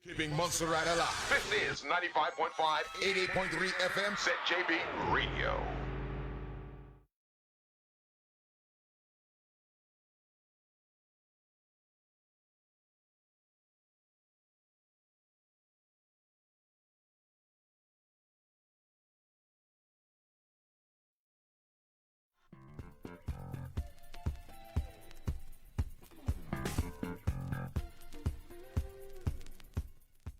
Keeping Montserrat alive. This is 95.5, 88.3 FM. ZJB Radio.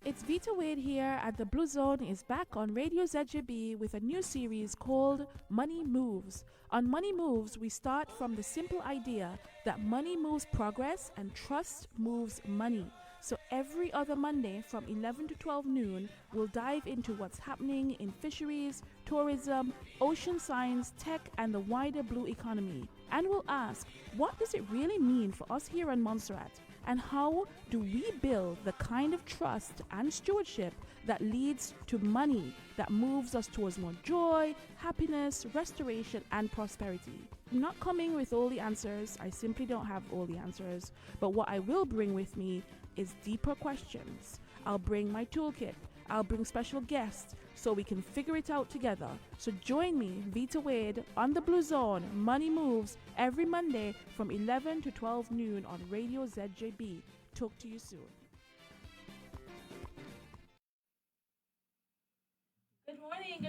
It's Veta Wade here, and the Blue Zone is back on Radio ZJB with a new series called Money Moves. On Money Moves, we start from the simple idea that money moves progress and trust moves money. So every other Monday from 11 to 12 noon, we'll dive into what's happening in fisheries, tourism, ocean science, tech, and the wider blue economy. And we'll ask, what does it really mean for us here in Montserrat? And how do we build the kind of trust and stewardship that leads to money that moves us towards more joy, happiness, restoration, and prosperity? I'm not coming with all the answers. I simply don't have all the answers. But what I will bring with me is deeper questions. I'll bring my toolkit. I'll bring special guests so we can figure it out together. So join me, Veta Wade, on the Blue Zone, Money Moves, every Monday from 11 to 12 noon on Radio ZJB. Talk to you soon. Good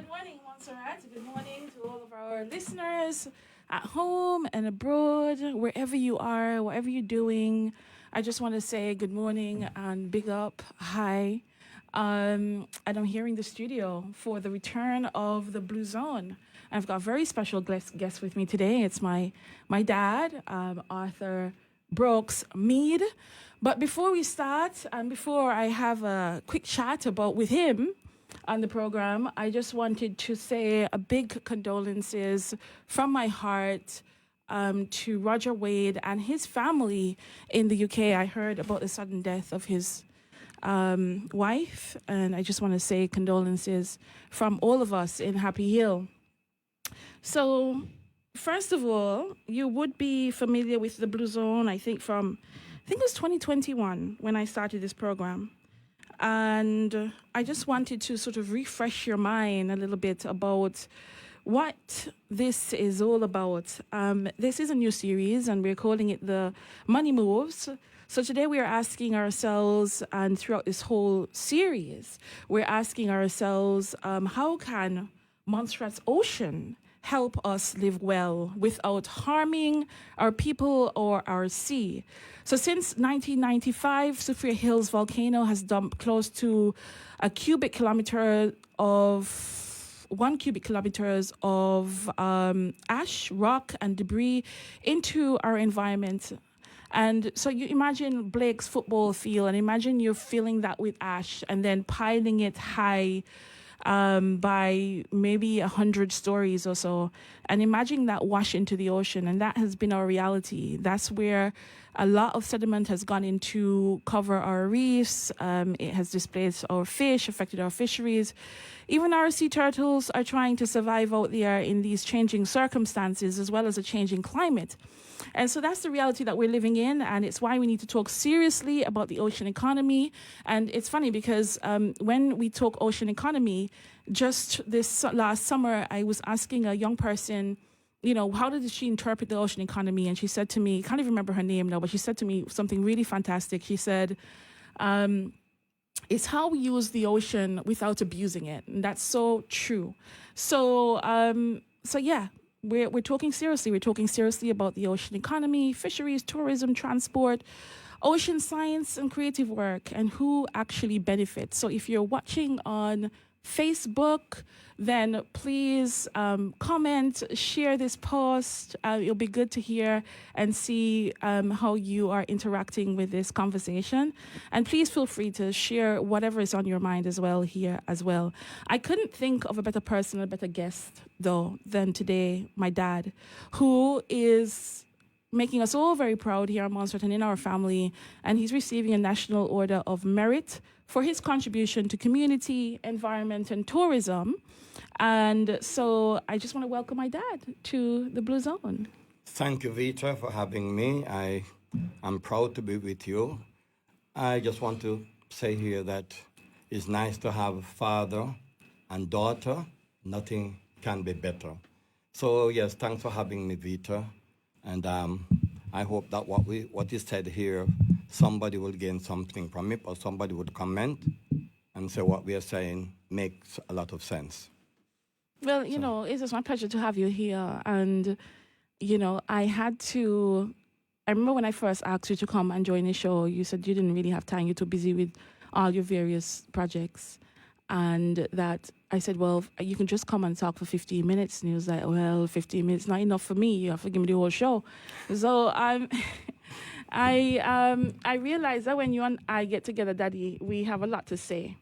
morning, Montserrat. Good morning to all of our listeners at home and abroad, wherever you are, whatever you're doing. I just want to say good morning and big up, hi. And I'm here in the studio for the return of the Blue Zone. I've got a very special guest with me today. It's my dad, Arthur Brooks Mead. But before we start, and before I have a quick chat with him on the program, I just wanted to say a big condolences from my heart to Roger Wade and his family in the UK. I heard about the sudden death of his wife, and I just want to say condolences from all of us in Happy Hill. So, first of all, you would be familiar with the Blue Zone, I think it was 2021 when I started this program. And I just wanted to sort of refresh your mind a little bit about what this is all about. This is a new series, and we're calling it the Money Moves. So today we are asking ourselves, and throughout this whole series, we're asking ourselves, how can Montserrat's ocean help us live well without harming our people or our sea? So since 1995, Sophia Hills volcano has dumped close to 1 cubic kilometers of ash, rock, and debris into our environment. And so you imagine Blake's football field, and imagine you're filling that with ash and then piling it high by maybe 100 stories or so. And imagine that wash into the ocean. And that has been our reality. That's where a lot of sediment has gone in to cover our reefs. It has displaced our fish, affected our fisheries. Even our sea turtles are trying to survive out there in these changing circumstances, as well as a changing climate. And so that's the reality that we're living in, and it's why we need to talk seriously about the ocean economy. And it's funny because when we talk ocean economy, just this last summer, I was asking a young person, how did she interpret the ocean economy? And she said to me, I can't even remember her name now, but she said to me something really fantastic. She said, it's how we use the ocean without abusing it. And that's so true. So yeah. We're talking seriously. We're talking seriously about the ocean economy, fisheries, tourism, transport, ocean science, and creative work, and who actually benefits. So if you're watching on Facebook, then please comment, share this post. It'll be good to hear and see how you are interacting with this conversation. And please feel free to share whatever is on your mind as well here as well. I couldn't think of a better person, a better guest, though, than today, my dad, who is making us all very proud here at Montserrat and in our family. And he's receiving a National Order of Merit for his contribution to community, environment, and tourism. And so I just want to welcome my dad to the Blue Zone. Thank you, Veta, for having me. I'm proud to be with you. I just want to say here that it's nice to have father and daughter. Nothing can be better. So yes, thanks for having me, Vita. And I hope that what is said here, somebody will gain something from it, or somebody would comment and say what we are saying makes a lot of sense. Well, it's just my pleasure to have you here. And, I remember when I first asked you to come and join the show, you said you didn't really have time. You're too busy with all your various projects. And that I said, well, you can just come and talk for 15 minutes. And he was like, well, 15 minutes not enough for me. You have to give me the whole show. So I realized that when you and I get together, Daddy, we have a lot to say.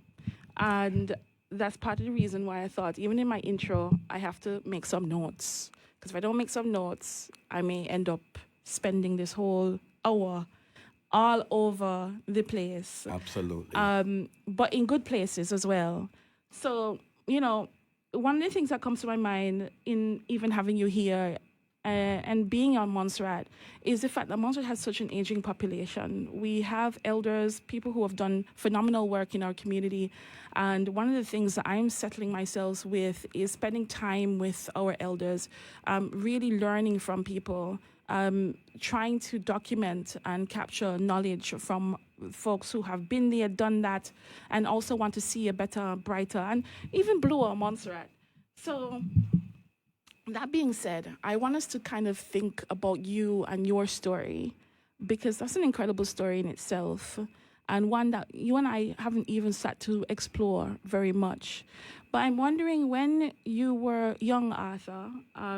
And that's part of the reason why I thought, even in my intro, I have to make some notes. Because if I don't make some notes, I may end up spending this whole hour all over the place. Absolutely. But in good places as well. So, one of the things that comes to my mind in even having you here and being on Montserrat is the fact that Montserrat has such an aging population. We have elders, people who have done phenomenal work in our community. And one of the things that I'm settling myself with is spending time with our elders, really learning from people, trying to document and capture knowledge from folks who have been there, done that, and also want to see a better, brighter, and even bluer Montserrat. So that being said, I want us to kind of think about you and your story, because that's an incredible story in itself, and one that you and I haven't even sat to explore very much. But I'm wondering, when you were young, Arthur,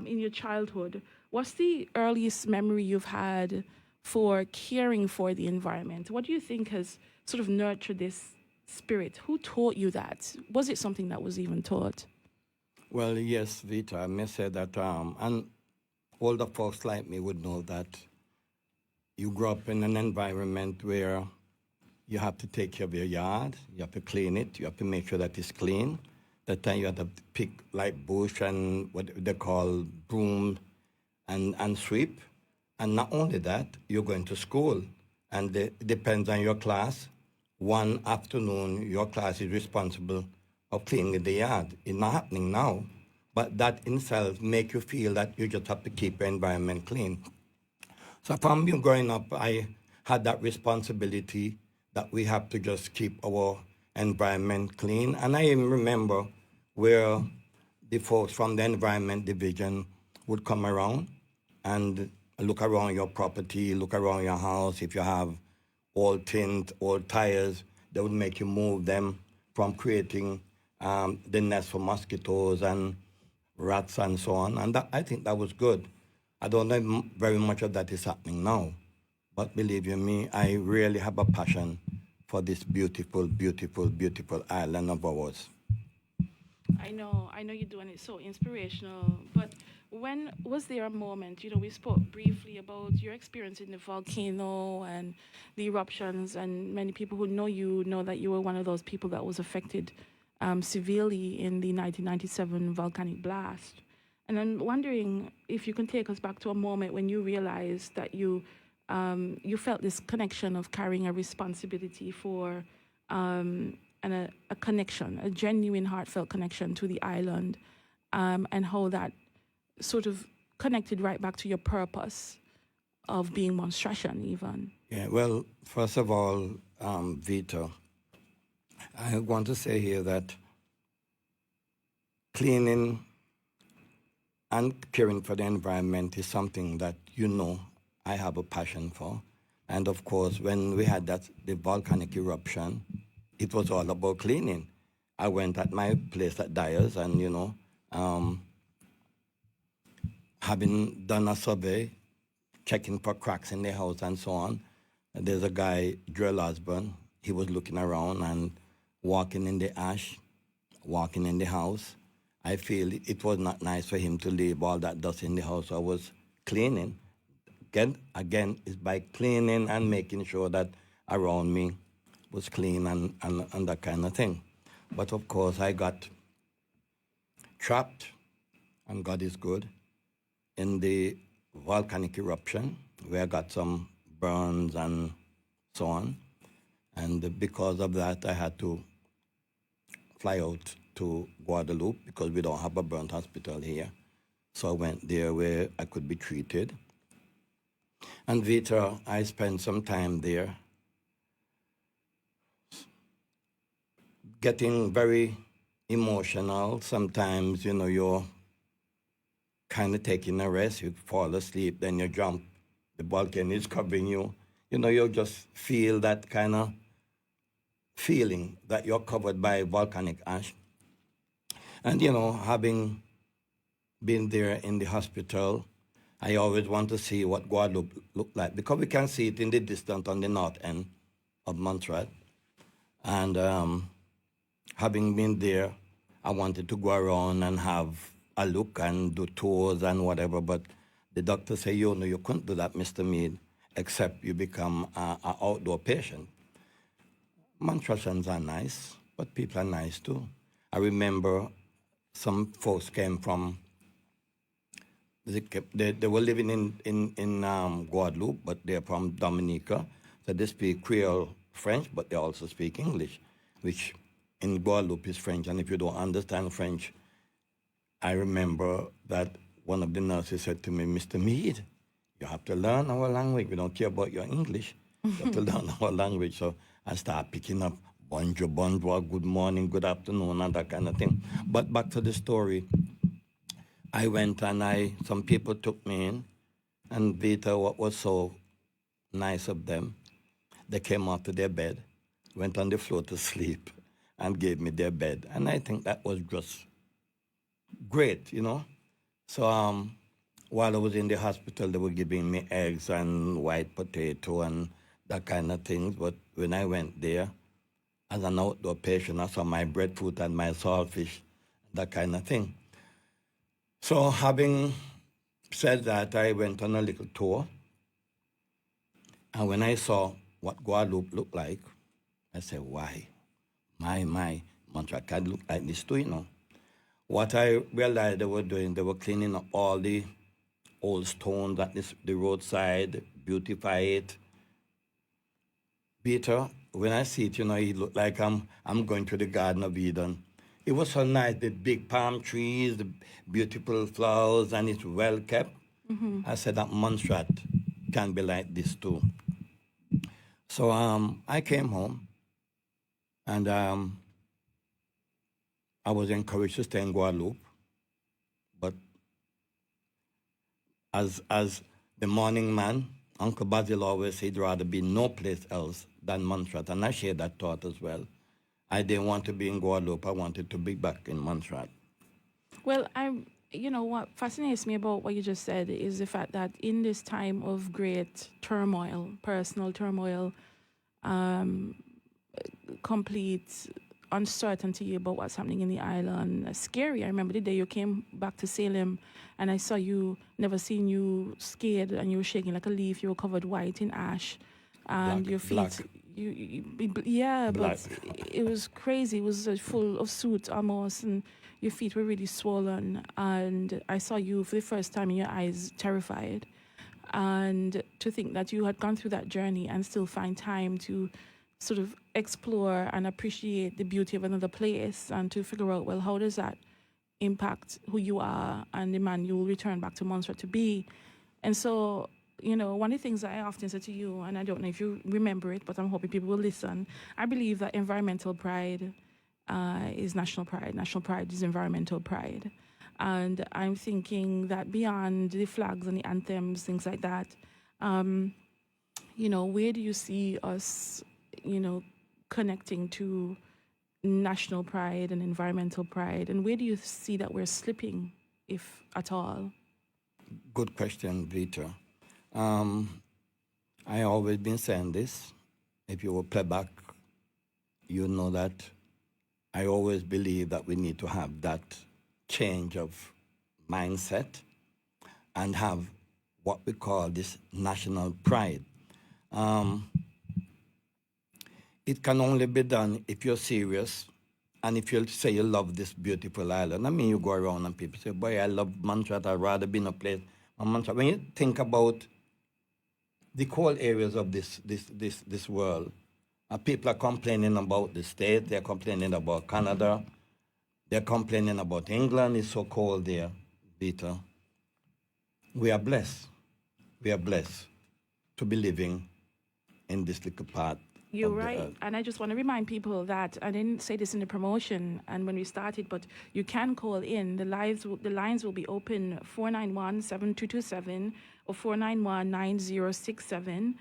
in your childhood, what's the earliest memory you've had for caring for the environment? What do you think has sort of nurtured this spirit? Who taught you that? Was it something that was even taught? Well, yes, Vita, I may say that, and older folks like me would know that you grew up in an environment where you have to take care of your yard, you have to clean it, you have to make sure that it's clean. That time you have to pick like bush and what they call broom and sweep. And not only that, you're going to school, and it depends on your class. One afternoon, your class is responsible of cleaning the yard. It's not happening now, but that in itself make you feel that you just have to keep your environment clean. So from you growing up, I had that responsibility that we have to just keep our environment clean. And I even remember where the folks from the environment division would come around and look around your property, look around your house. If you have old tint, old tires, they would make you move them from creating the nest for mosquitoes and rats and so on. And that, I think that was good. I don't know if very much of that is happening now. But believe you me, I really have a passion for this beautiful, beautiful, beautiful island of ours. I know you're doing it so inspirational. But when was there a moment, we spoke briefly about your experience in the volcano and the eruptions, and many people who know you know that you were one of those people that was affected severely in the 1997 volcanic blast. And I'm wondering if you can take us back to a moment when you realized that you felt this connection of carrying a responsibility for and a connection, a genuine, heartfelt connection to the island, and how that sort of connected right back to your purpose of being Monstratian, even. Yeah, well, first of all, Vita, I want to say here that cleaning and caring for the environment is something that I have a passion for. And of course, when we had the volcanic eruption, it was all about cleaning. I went at my place at Dyer's and, having done a survey, checking for cracks in the house and so on, and there's a guy, Joel Osborne, he was looking around and walking in the ash, walking in the house. I feel it was not nice for him to leave all that dust in the house. I was cleaning. Again, it's by cleaning and making sure that around me was clean and that kind of thing. But of course, I got trapped, and God is good, in the volcanic eruption, where I got some burns and so on. And because of that, I had to fly out to Guadeloupe because we don't have a burn hospital here. So I went there where I could be treated. And Vita, I spent some time there getting very emotional. Sometimes, you're kind of taking a rest, you fall asleep, then you jump, the volcano is covering you. You just feel that kind of feeling that you're covered by volcanic ash. And, having been there in the hospital, I always want to see what Guadeloupe looked like because we can see it in the distance on the north end of Montserrat. And having been there, I wanted to go around and have a look and do tours and whatever, but the doctor said, no, you couldn't do that, Mr. Mead, except you become an outdoor patient. Montrealans are nice, but people are nice too. I remember some folks came from, they were living in Guadeloupe, but they're from Dominica, so they speak Creole French, but they also speak English, which in Guadeloupe is French, and if you don't understand French, I remember that one of the nurses said to me, Mr. Mead, you have to learn our language. We don't care about your English. You have to learn our language. So I started picking up bonjour, bonjour, good morning, good afternoon, and that kind of thing. But back to the story. I went and some people took me in, and Vita, what was so nice of them, they came out to their bed, went on the floor to sleep, and gave me their bed. And I think that was just great, So while I was in the hospital, they were giving me eggs and white potato and that kind of things. But when I went there, as an outdoor patient, I saw my breadfruit and my saltfish, that kind of thing. So having said that, I went on a little tour. And when I saw what Guadeloupe looked like, I said, why? My, Montserrat can look like this too, What I realized they were doing, they were cleaning up all the old stones at the roadside, beautify it. Peter, when I see it, it looked like I'm going to the Garden of Eden. It was so nice, the big palm trees, the beautiful flowers, and it's well kept. Mm-hmm. I said that Montserrat can be like this too. So I came home, and I was encouraged to stay in Guadeloupe, but as the morning man, Uncle Basil always said he'd rather be no place else than Montserrat, and I share that thought as well. I didn't want to be in Guadeloupe. I wanted to be back in Montserrat. Well, what fascinates me about what you just said is the fact that in this time of great turmoil, personal turmoil, complete uncertainty about what's happening in the island, scary. I remember the day you came back to Salem and I saw you, never seen you scared, and you were shaking like a leaf. You were covered white in ash, and black, your feet, black. Yeah, Black. but it was crazy. It was full of soot almost, and your feet were really swollen. And I saw you for the first time in your eyes, terrified. And to think that you had gone through that journey and still find time to sort of explore and appreciate the beauty of another place, and to figure out, well, how does that impact who you are and the man you will return back to Montserrat to be. And so, one of the things that I often say to you, and I don't know if you remember it, but I'm hoping people will listen, I believe that environmental pride is national pride. National pride is environmental pride. And I'm thinking that beyond the flags and the anthems, things like that, where do you see us, connecting to national pride and environmental pride? And where do you see that we're slipping, if at all? Good question, Vita. I always been saying this. If you will play back, you know that I always believe that we need to have that change of mindset and have what we call this national pride. It can only be done if you're serious and if you say you love this beautiful island. I mean, you go around and people say, boy, I love Montserrat. I'd rather be in a place on Montserrat. When you think about the cold areas of this world, People are complaining about the state. They're complaining about Canada. They're complaining about England. It's so cold there, Vita. We are blessed. We are blessed to be living in this little part You're of the right. earth. And I just want to remind people that I didn't say this in the promotion and when we started, but you can call in. The lines will be open 491-7227 or 491-9067.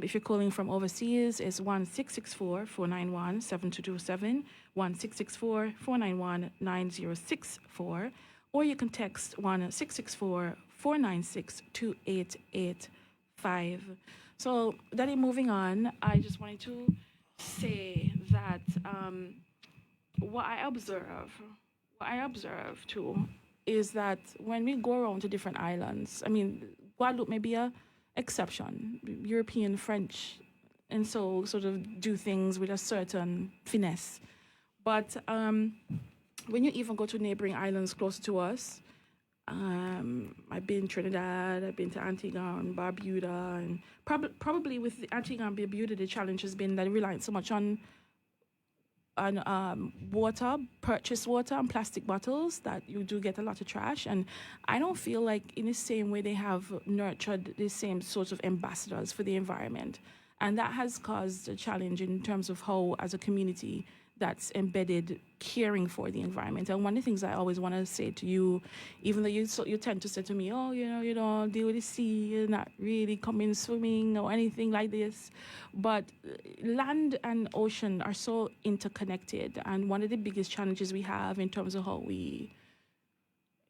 If you're calling from overseas, it's 1-664-491-7227, 1-664-491-9064, or you can text 1-664-496-2885. So, Daddy, moving on, I just wanted to say that what I observe too, is that when we go around to different islands, I mean, Guadeloupe may be a exception, European, French, and so sort of do things with a certain finesse. But when you even go to neighboring islands close to us, I've been Trinidad, I've been to Antigua and Barbuda, and probably with the Antigua and Barbuda, the challenge has been that they rely so much on water, purchased water, and plastic bottles that you do get a lot of trash. And I don't feel like in the same way they have nurtured the same sorts of ambassadors for the environment, and that has caused a challenge in terms of how, as a community, that's embedded caring for the environment. And one of the things I always want to say to you, even though you tend to say to me, oh, you don't deal with the sea, you're not really coming swimming or anything like this. But land and ocean are so interconnected. And one of the biggest challenges we have in terms of how we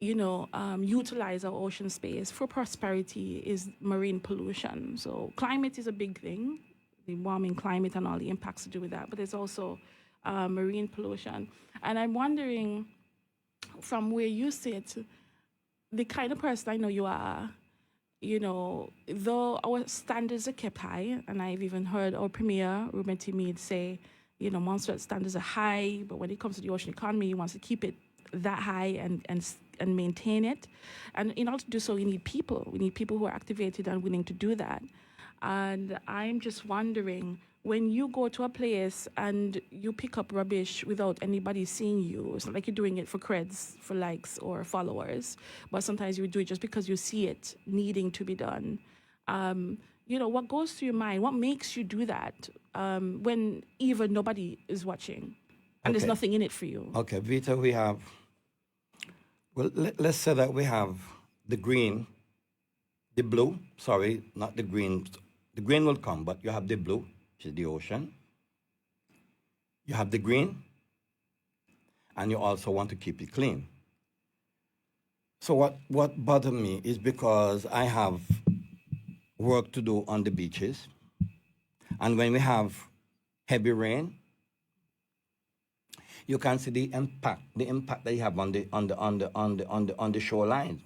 utilize our ocean space for prosperity is marine pollution. So climate is a big thing, the warming climate and all the impacts to do with that. But there's also marine pollution. And I'm wondering, from where you sit, the kind of person I know you are, though our standards are kept high, and I've even heard our Premier, Ruben Timid, say, Montserrat standards are high, but when it comes to the ocean economy, he wants to keep it that high and maintain it. And in order to do so, we need people. We need people who are activated and willing to do that. And I'm just wondering, when you go to a place and you pick up rubbish without anybody seeing you, it's not like you're doing it for creds, for likes or followers, but sometimes you do it just because you see it needing to be done. What goes through your mind? What makes you do that when even nobody is watching and there's Okay. nothing in it for you? Okay, Vita, we have, let's say that we have the green, the blue, sorry, not the green. The green will come, but you have the blue, which is the ocean. You have the green, and you also want to keep it clean. So what bothers me is because I have work to do on the beaches, and when we have heavy rain, you can see the impact that you have on the shoreline.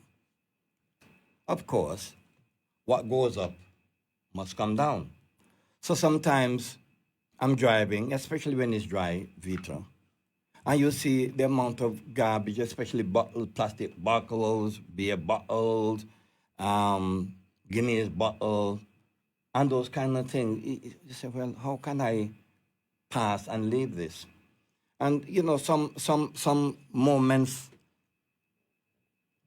Of course, what goes up must come down. So sometimes I'm driving, especially when it's dry, Vita, and you see the amount of garbage, especially plastic bottles, beer bottles, Guinness bottle, and those kind of things. You say, well, how can I pass and leave this? And some moments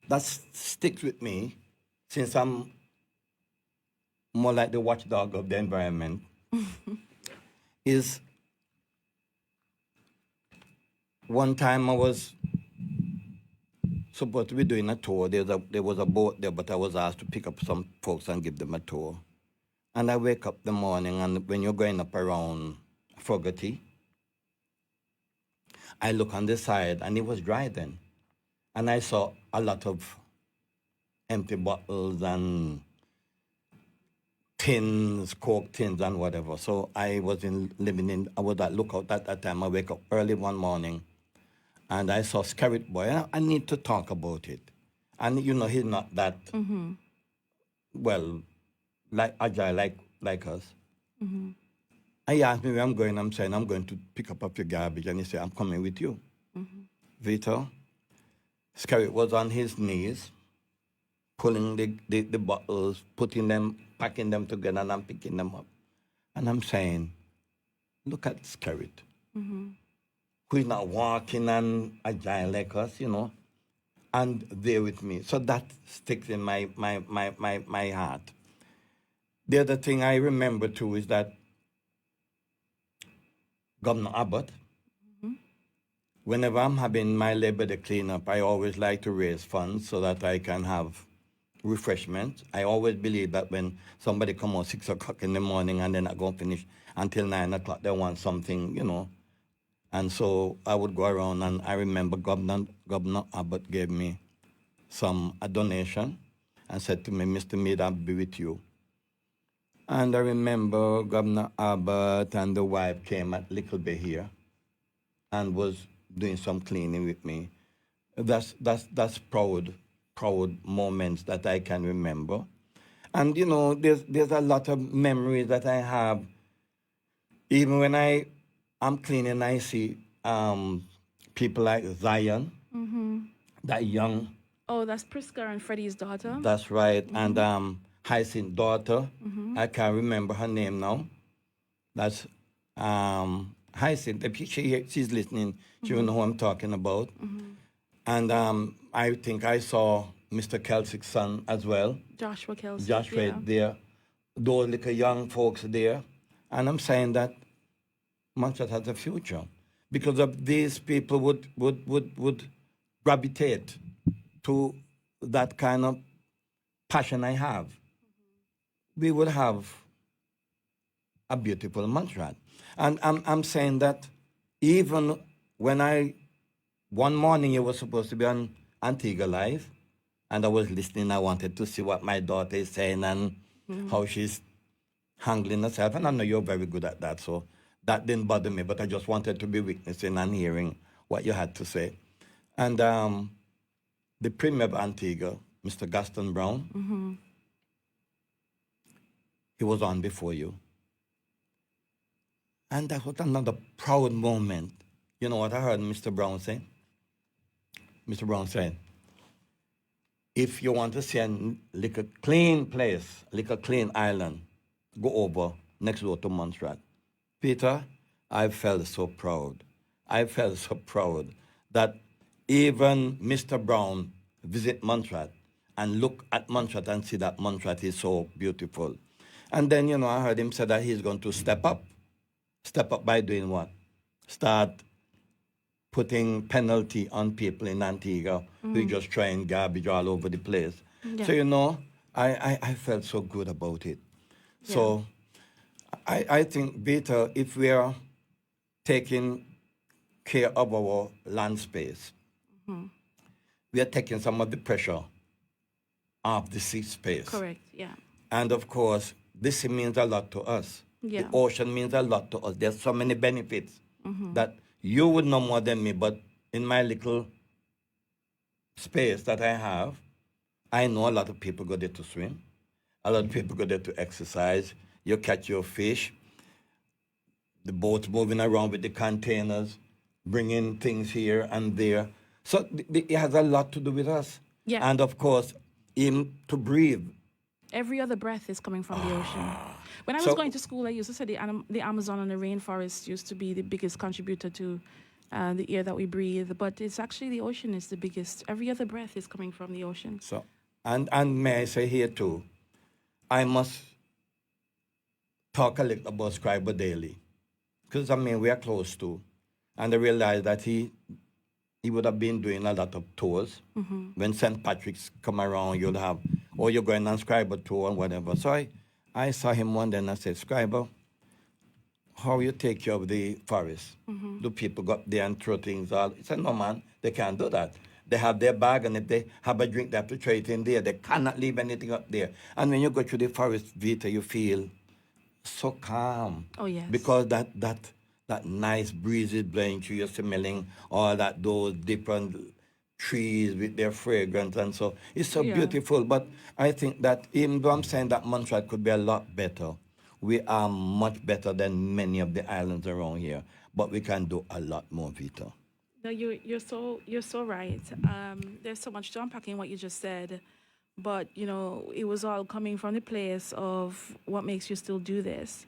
that sticks with me, since I'm more like the watchdog of the environment, is one time I was supposed to be doing a tour. There was a boat there, but I was asked to pick up some folks and give them a tour. And I wake up the morning, and when you're going up around Fogarty, I look on the side, and it was dry then. And I saw a lot of empty bottles and tins, Coke tins and whatever. So I was I was at lookout at that time. I wake up early one morning, and I saw Scarlet Boy. And I need to talk about it. And he's not that well, like agile like us. Mm-hmm. He asked me where I'm going. I'm saying I'm going to pick up your garbage, and he said I'm coming with you. Mm-hmm. Vito, Scarlet was on his knees, pulling the bottles, packing them together, and I'm picking them up. And I'm saying, look at Skerrit, who is not walking and agile like us, and there with me. So that sticks in my heart. The other thing I remember too is that Governor Abbott, whenever I'm having my Labor Day cleanup, I always like to raise funds so that I can have refreshment. I always believe that when somebody come out 6 o'clock in the morning and they're not going to finish until 9 o'clock, they want something. And so I would go around, and I remember Governor Abbott gave me a donation and said to me, Mr. Mead, I'll be with you. And I remember Governor Abbott and the wife came at Little Bay here and was doing some cleaning with me. That's proud moments that I can remember. And there's a lot of memories that I have. Even when I'm cleaning, I see people like Zion, that young. Oh, that's Priska and Freddie's daughter. That's right. And Hyacinth's daughter. I can't remember her name now. That's Hyacinth. If she's listening, she will know who I'm talking about. And I think I saw Mr. Kelsey's son as well. Joshua Kelsey. Joshua there. Those little young folks there. And I'm saying that Montserrat has a future because of these people would gravitate to that kind of passion I have. We would have a beautiful Montserrat. And I'm saying that even when one morning it was supposed to be on Antigua Live, and I was listening, I wanted to see what my daughter is saying and how she's handling herself. And I know you're very good at that, so that didn't bother me, but I just wanted to be witnessing and hearing what you had to say. And the Premier of Antigua, Mr. Gaston Brown, he was on before you. And that was another proud moment. You know what I heard Mr. Brown say? Mr. Brown said, if you want to see a little clean place, little clean island, go over next door to Montserrat. Peter, I felt so proud. I felt so proud that even Mr. Brown visit Montserrat and look at Montserrat and see that Montserrat is so beautiful. And then, I heard him say that he's going to step up. Step up by doing what? Start putting penalty on people in Antigua who just throwing garbage all over the place. Yeah. So, I felt so good about it. Yeah. So I think, Veta, if we are taking care of our land space, we are taking some of the pressure off the sea space. Correct, yeah. And of course, this means a lot to us. Yeah. The ocean means a lot to us. There's so many benefits that you would know more than me, but in my little space that I have, I know a lot of people go there to swim. A lot of people go there to exercise. You catch your fish. The boats moving around with the containers, bringing things here and there. So it has a lot to do with us. Yeah. And of course, even to breathe. Every other breath is coming from the ocean. When I was going to school, I used to say the Amazon and the rainforest used to be the biggest contributor to the air that we breathe. But it's actually the ocean is the biggest. Every other breath is coming from the ocean. So, and may I say here too, I must talk a little about Scriber Daily. Because, we are close to. And I realized that he would have been doing a lot of tours. When St. Patrick's come around, you'll have, or you're going on Scriber tour and whatever. So I saw him one day and I said, Scriber, how you take care of the forest? Do people go up there and throw things all? He said, no, man, they can't do that. They have their bag, and if they have a drink, they have to throw it in there. They cannot leave anything up there. And when you go through the forest, Veta, you feel so calm. Oh, yes. Because that nice breeze is blowing through, you're smelling all those different trees with their fragrance, and so it's so beautiful. But I think that even though I'm saying that Montserrat could be a lot better, we are much better than many of the islands around here. But we can do a lot more, Veta. No, you're so right. There's so much to unpack in what you just said, but it was all coming from the place of what makes you still do this.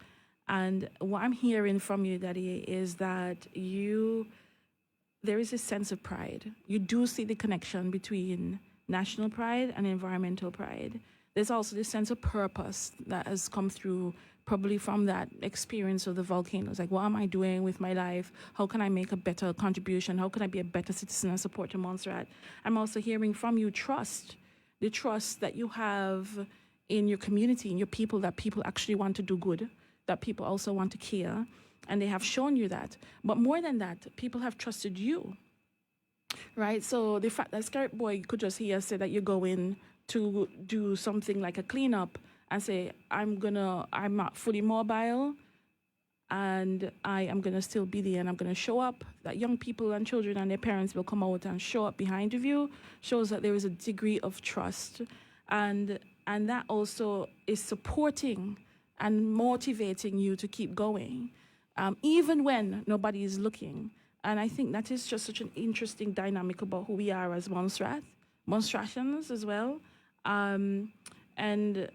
And what I'm hearing from you, Daddy, is that there is a sense of pride. You do see the connection between national pride and environmental pride. There's also this sense of purpose that has come through probably from that experience of the volcanoes. Like, what am I doing with my life? How can I make a better contribution? How can I be a better citizen and support to Montserrat? I'm also hearing from you trust, the trust that you have in your community, in your people, that people actually want to do good, that people also want to care, and they have shown you that. But more than that, people have trusted you, right? So the fact that Scarlet Boy could just hear say that you're going to do something like a cleanup and say, I'm not fully mobile and I am going to still be there and I'm going to show up, that young people and children and their parents will come out and show up behind you, shows that there is a degree of trust. And that also is supporting and motivating you to keep going, even when nobody is looking. And I think that is just such an interesting dynamic about who we are as Montserratians as well. And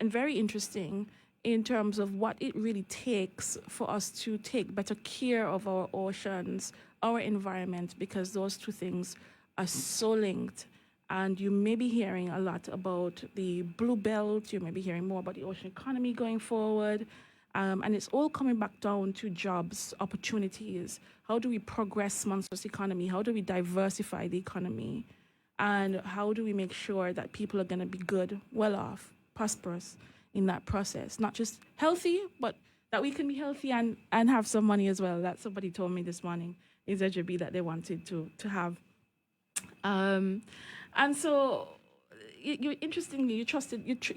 very interesting in terms of what it really takes for us to take better care of our oceans, our environment, because those two things are so linked. And you may be hearing a lot about the Blue Belt, you may be hearing more about the ocean economy going forward, and it's all coming back down to jobs, opportunities. How do we progress Montserrat's economy? How do we diversify the economy? And how do we make sure that people are going to be good, well off, prosperous in that process? Not just healthy, but that we can be healthy and have some money as well. That somebody told me this morning is a JB that they wanted to have. And so, interestingly, you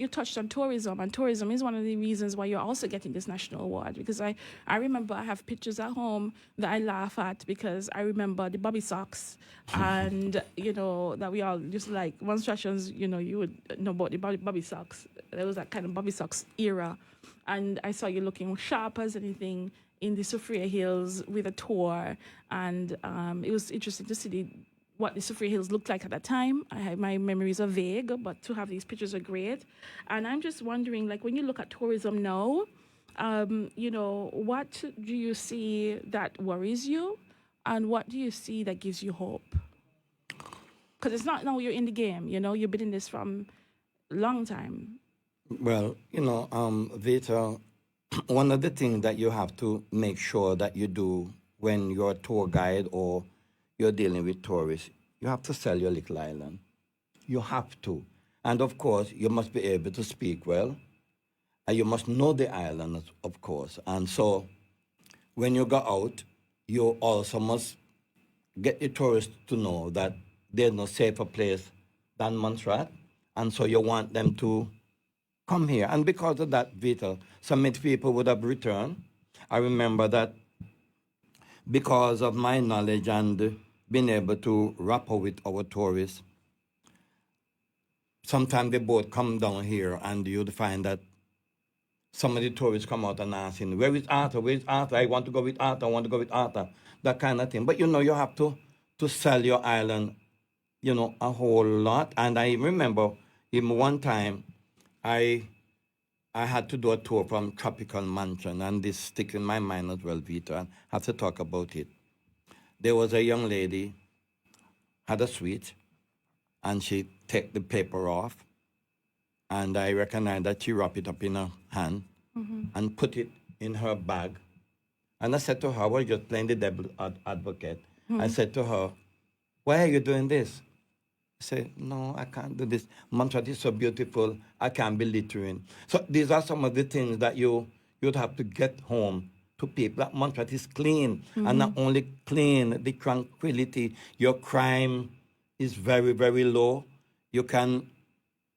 touched on tourism, and tourism is one of the reasons why you're also getting this national award. Because I remember I have pictures at home that I laugh at because I remember the bobby socks, and that we all just like Monstrations. You would know about the bobby socks. There was that kind of bobby socks era, and I saw you looking sharp as anything in the Sophia Hills with a tour, and it was interesting to see what the Sophia Hills looked like at that time. My memories are vague, but to have these pictures are great. And I'm just wondering, like, when you look at tourism now, what do you see that worries you? And what do you see that gives you hope? Because it's not now you're in the game, you've been in this from a long time. Well, Veta, one of the things that you have to make sure that you do when you're a tour guide or you're dealing with tourists, you have to sell your little island. You have to. And of course, you must be able to speak well. And you must know the island, of course. And so when you go out, you also must get the tourists to know that there's no safer place than Montserrat. And so you want them to come here. And because of that, Vita, so many people would have returned. I remember that because of my knowledge and being able to rapport with our tourists, sometimes they both come down here and you'd find that some of the tourists come out and asking, where is Arthur? Where is Arthur? I want to go with Arthur. I want to go with Arthur. That kind of thing. But, you have to sell your island, a whole lot. And I remember even one time I had to do a tour from Tropical Mansion, and this sticks in my mind as well, Vita, and I have to talk about it. There was a young lady, had a suite, and she took the paper off, and I recognized that she wrapped it up in her hand and put it in her bag. And I said to her, I was just playing the devil advocate. I said to her, why are you doing this? I said, no, I can't do this. Montserrat is so beautiful, I can't be littering. So these are some of the things that you'd have to get home to people. That Montserrat is clean, and not only clean, the tranquility, your crime is very, very low. You can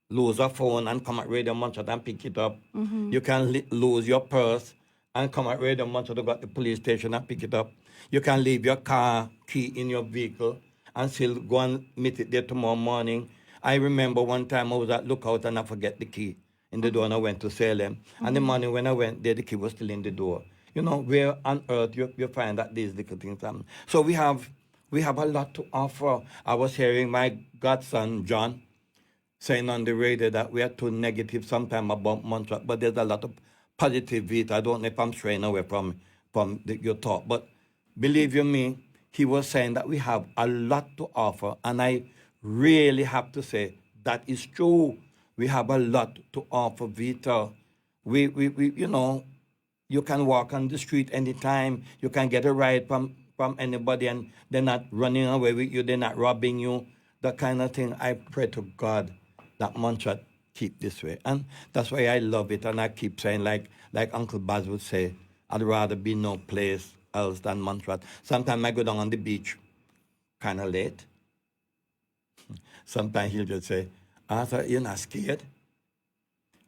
lose a phone and come at Radio Montserrat and pick it up. You can lose your purse and come at Radio Montserrat to go to the police station and pick it up. You can leave your car key in your vehicle and still go and meet it there tomorrow morning. I remember one time I was at Lookout and I forget the key in the door, and I went to Salem. And the morning when I went there, the key was still in the door. Where on earth you find that these little things happen. So we have a lot to offer. I was hearing my godson, John, saying on the radio that we are too negative sometimes about Montserrat, but there's a lot of positive Vita. I don't know if I'm straying away from your talk, but believe you me, he was saying that we have a lot to offer, and I really have to say that is true. We have a lot to offer, Vita. We you know, you can walk on the street anytime. You can get a ride from anybody, and they're not running away with you. They're not robbing you. That kind of thing. I pray to God that Montserrat keep this way, and that's why I love it. And I keep saying, like Uncle Baz would say, I'd rather be no place else than Montserrat. Sometimes I go down on the beach, kind of late. Sometimes he'll just say, Arthur, you're not scared?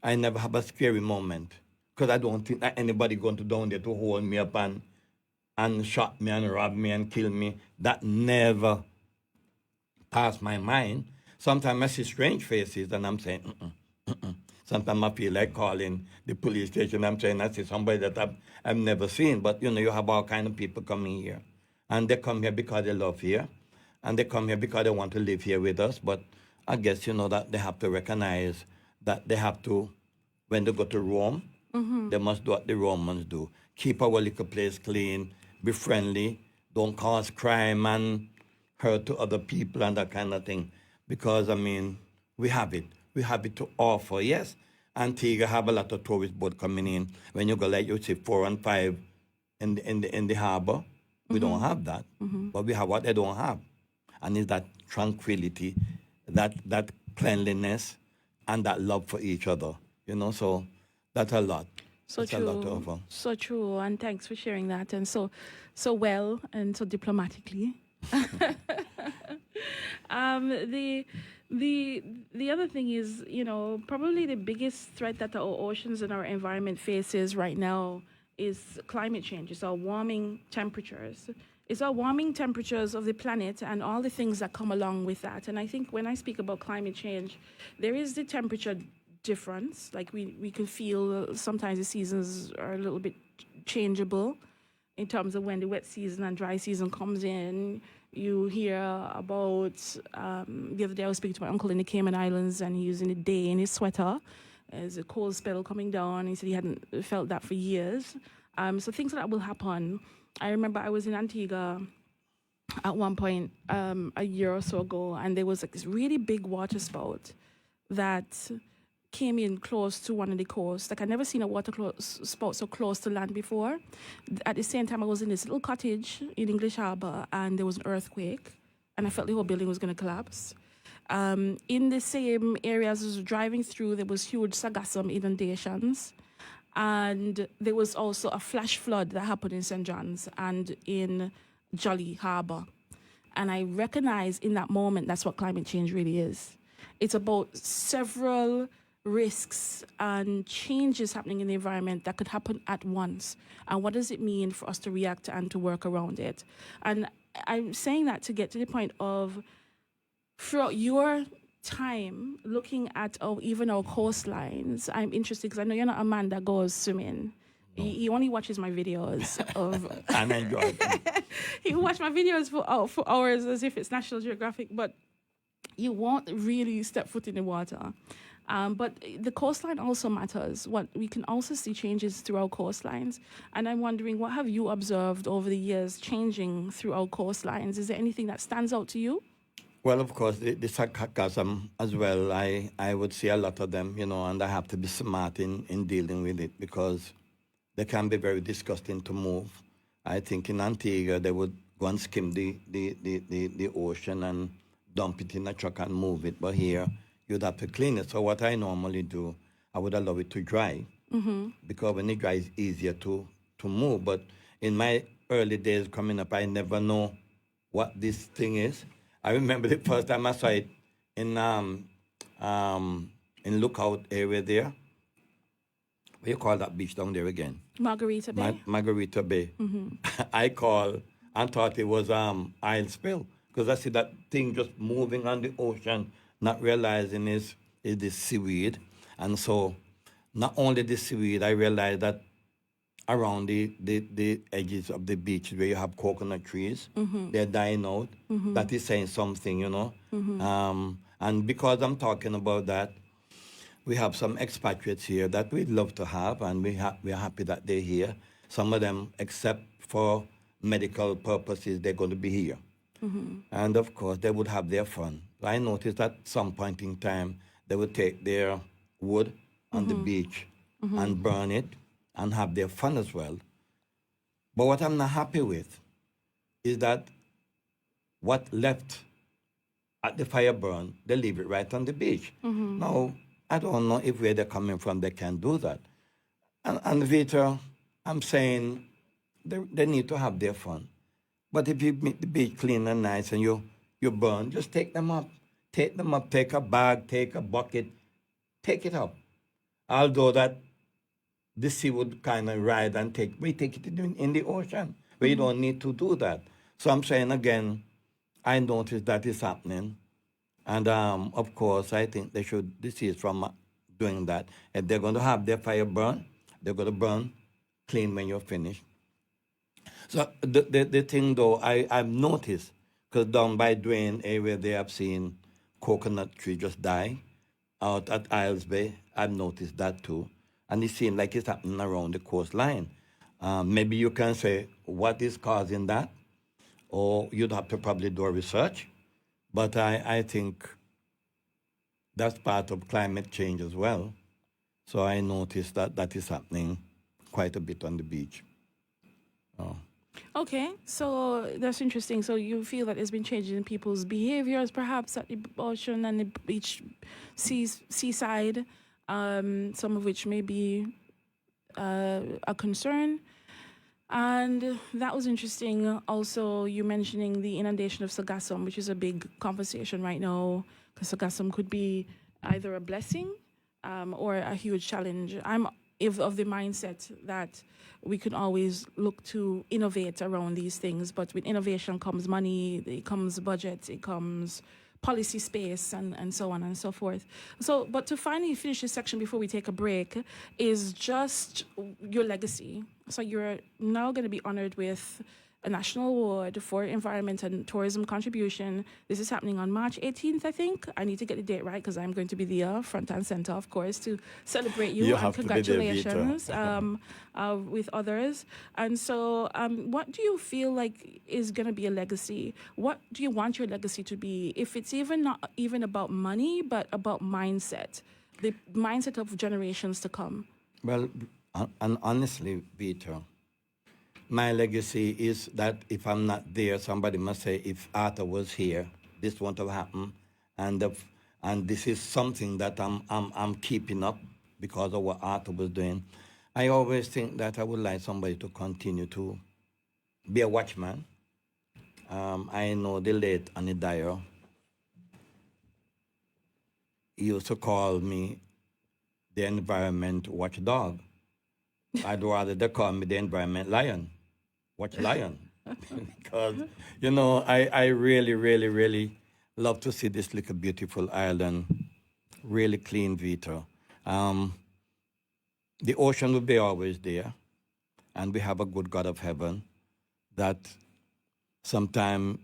I never have a scary moment because I don't think that anybody going to down there to hold me up and shot me and rob me and kill me. That never passed my mind. Sometimes I see strange faces and I'm saying, Sometimes I feel like calling the police station. I'm saying I see somebody that I've never seen. But, you know, you have all kind of people coming here. And they come here because they love here. And they come here because they want to live here with us. But I guess, you know, that they have to recognize that they have to, when they go to Rome, they must do what the Romans do. Keep our little place clean, be friendly, don't cause crime and hurt to other people and that kind of thing. Because, I mean, we have it. We have it to offer. Yes, Antigua have a lot of tourist boats coming in. When you go, like you see 4 and 5 in the harbor, we don't have that. But we have what they don't have. And it's that tranquility, that cleanliness, and that love for each other. You know, so that's a lot. So that's true. A lot to offer. So true. And thanks for sharing that. And so well and so diplomatically. The other thing is, you know, probably the biggest threat that our oceans and our environment faces right now is climate change. It's our warming temperatures. It's our warming temperatures of the planet and all the things that come along with that. And I think when I speak about climate change, there is the temperature difference. Like we can feel sometimes the seasons are a little bit changeable in terms of when the wet season and dry season comes in. You hear about, the other day I was speaking to my uncle in the Cayman Islands and he was in a day in his sweater. There's a cold spell coming down. He said he hadn't felt that for years. So things like that will happen. I remember I was in Antigua at one point a year or so ago, and there was like this really big water spout that came in close to one of the coasts. Like I'd never seen a water spout so close to land before. At the same time, I was in this little cottage in English Harbor, and there was an earthquake, and I felt the whole building was going to collapse. In the same area as I was driving through, there was huge sargassum inundations. And there was also a flash flood that happened in St. John's and in Jolly Harbor. And I recognized in that moment that's what climate change really is. It's about several risks and changes happening in the environment that could happen at once. And what does it mean for us to react and to work around it? And I'm saying that to get to the point of, throughout your time looking at even our coastlines, I'm interested because I know you're not a man that goes swimming. No. He only watches my videos of and enjoy them. He watch my videos for hours as if it's National Geographic, but you won't really step foot in the water. But the coastline also matters. What we can also see changes through our coastlines, and I'm wondering, what have you observed over the years changing through our coastlines? Is there anything that stands out to you? Well, of course, the sarcasm as well, I would see a lot of them, you know, and I have to be smart in dealing with it because they can be very disgusting to move. I think in Antigua, they would go and skim the ocean and dump it in a truck and move it. But here, you'd have to clean it. So what I normally do, I would allow it to dry because when it dries, it's easier to move. But in my early days coming up, I never know what this thing is. I remember the first time I saw it in Lookout area there. What do you call that beach down there again? Margarita Bay. Margarita Bay. I called and thought it was oil spill because I see that thing just moving on the ocean, not realizing is the seaweed. And so not only the seaweed, I realized that around the edges of the beach where you have coconut trees, they're dying out. That is saying something, you know. And because I'm talking about that, we have some expatriates here that we'd love to have, and we're happy that they're here. Some of them, except for medical purposes, they're going to be here. And of course, they would have their fun. I noticed at some point in time, they would take their wood on the beach and burn it and have their fun as well. But what I'm not happy with is that what left at the fire burn, they leave it right on the beach. Now, I don't know if where they're coming from, they can do that. And Vita, I'm saying they need to have their fun. But if you make the beach clean and nice and you burn, just take them up. Take them up, take a bag, take a bucket, take it up. Although that the sea would kind of ride and we take it in the ocean, where you don't need to do that. So I'm saying again, I noticed that is happening. And of course, I think they should desist from doing that. If they're going to have their fire burn, they're going to burn clean when you're finished. So the thing though, I've noticed, because down by Dwayne area, they have seen coconut tree just die. Out at Isles Bay, I've noticed that too. And it seems like it's happening around the coastline. Maybe you can say what is causing that, or you'd have to probably do a research. But I think that's part of climate change as well. So I noticed that is happening quite a bit on the beach. Oh. Okay, so that's interesting. So you feel that there's been changes in people's behaviors, perhaps at the ocean and the beach, seaside, some of which may be a concern. And that was interesting. Also, you mentioning the inundation of Sargassum, which is a big conversation right now, because Sargassum could be either a blessing or a huge challenge. I'm of the mindset that we can always look to innovate around these things, but with innovation comes money, it comes budget, it comes policy space, and so on and so forth. So, but to finally finish this section before we take a break is just your legacy. So you're now going to be honored with a national award for environment and tourism contribution. This is happening on March 18th, I think. I need to get the date right because I'm going to be there front and center, of course, to celebrate you. You and have to be there, congratulations with others. And so what do you feel like is going to be a legacy? What do you want your legacy to be? If it's even not even about money, but about mindset, the mindset of generations to come. Well, and honestly, Peter, my legacy is that if I'm not there, somebody must say, if Arthur was here, this wouldn't have happened. And this is something that I'm keeping up because of what Arthur was doing. I always think that I would like somebody to continue to be a watchman. I know the late Annie Dyer, he used to call me the environment watchdog. I'd rather they call me the environment lion. Watch lion. Because, you know, I really, really, really love to see this little beautiful island, really clean, Vita. The ocean will be always there, and we have a good God of heaven that sometime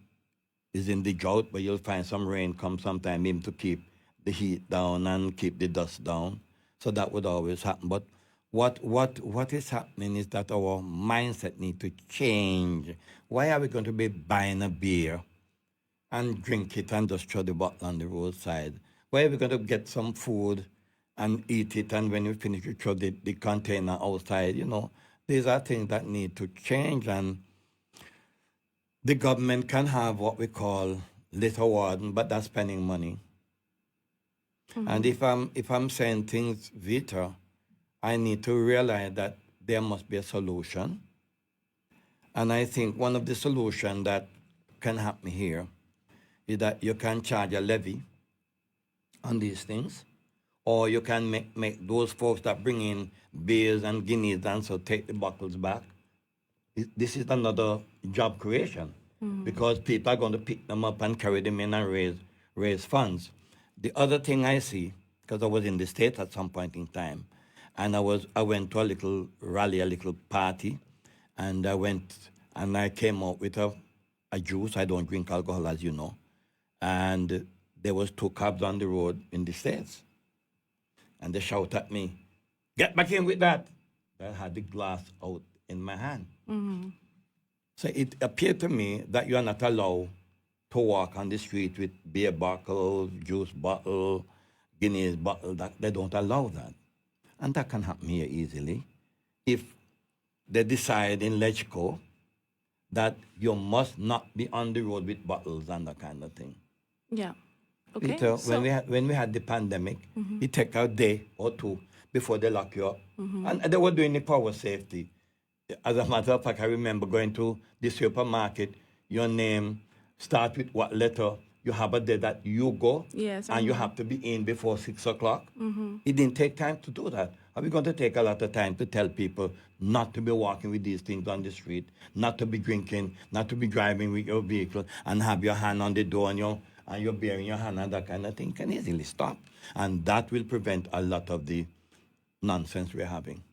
is in the drought, but you'll find some rain come sometime even to keep the heat down and keep the dust down. So that would always happen. But what is happening is that our mindset needs to change. Why are we going to be buying a beer and drink it and just throw the bottle on the roadside? Why are we going to get some food and eat it, and when you finish, you throw the container outside? You know, these are things that need to change, and the government can have what we call litter warden, but that's spending money. Mm-hmm. And if I'm saying things, Vita, I need to realize that there must be a solution. And I think one of the solutions that can happen here is that you can charge a levy on these things, or you can make those folks that bring in beers and guineas and so take the bottles back. This is another job creation, because people are going to pick them up and carry them in and raise funds. The other thing I see, because I was in the States at some point in time, and I went to a little rally, a little party, and I came out with a juice. I don't drink alcohol, as you know. And there was 2 cabs on the road in the States. and they shout at me, "Get back in with that." I had the glass out in my hand. So it appeared to me that you are not allowed to walk on the street with beer bottle, juice bottle, Guinness bottle. That they don't allow that, and that can happen here easily. If they decide in Lechco that you must not be on the road with bottles and that kind of thing. Yeah. Okay. Peter, So, when we had the pandemic, it took a day or two before they lock you up. And they were doing the power safety. As a matter of fact, I remember going to the supermarket, your name, start with what letter. You have a day that you go, Yes, I and you know. have to be in before 6 o'clock. It didn't take time to do that. Are we going to take a lot of time to tell people not to be walking with these things on the street, not to be drinking, not to be driving with your vehicle, and have your hand on the door and your beer in your hand and that kind of thing can easily stop. And that will prevent a lot of the nonsense we're having.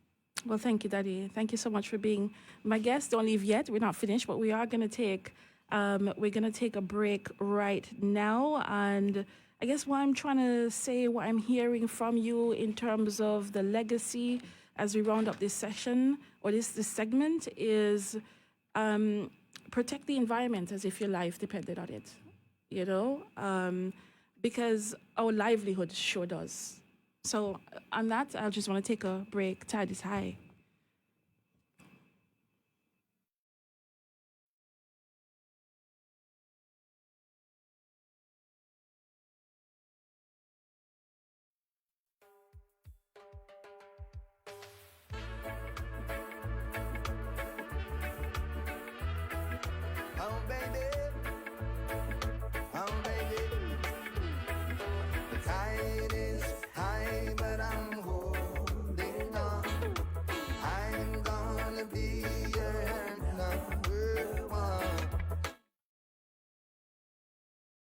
well, thank you, Daddy. Thank you so much for being my guest. Don't leave yet. We're not finished, but we are gonna take a break right now. And I guess what I'm trying to say, what I'm hearing from you in terms of the legacy as we round up this session or this segment is protect the environment as if your life depended on it. You know, because our livelihood sure does. So on that, I just want to take a break. Tide is high. Oh baby, oh baby, the tide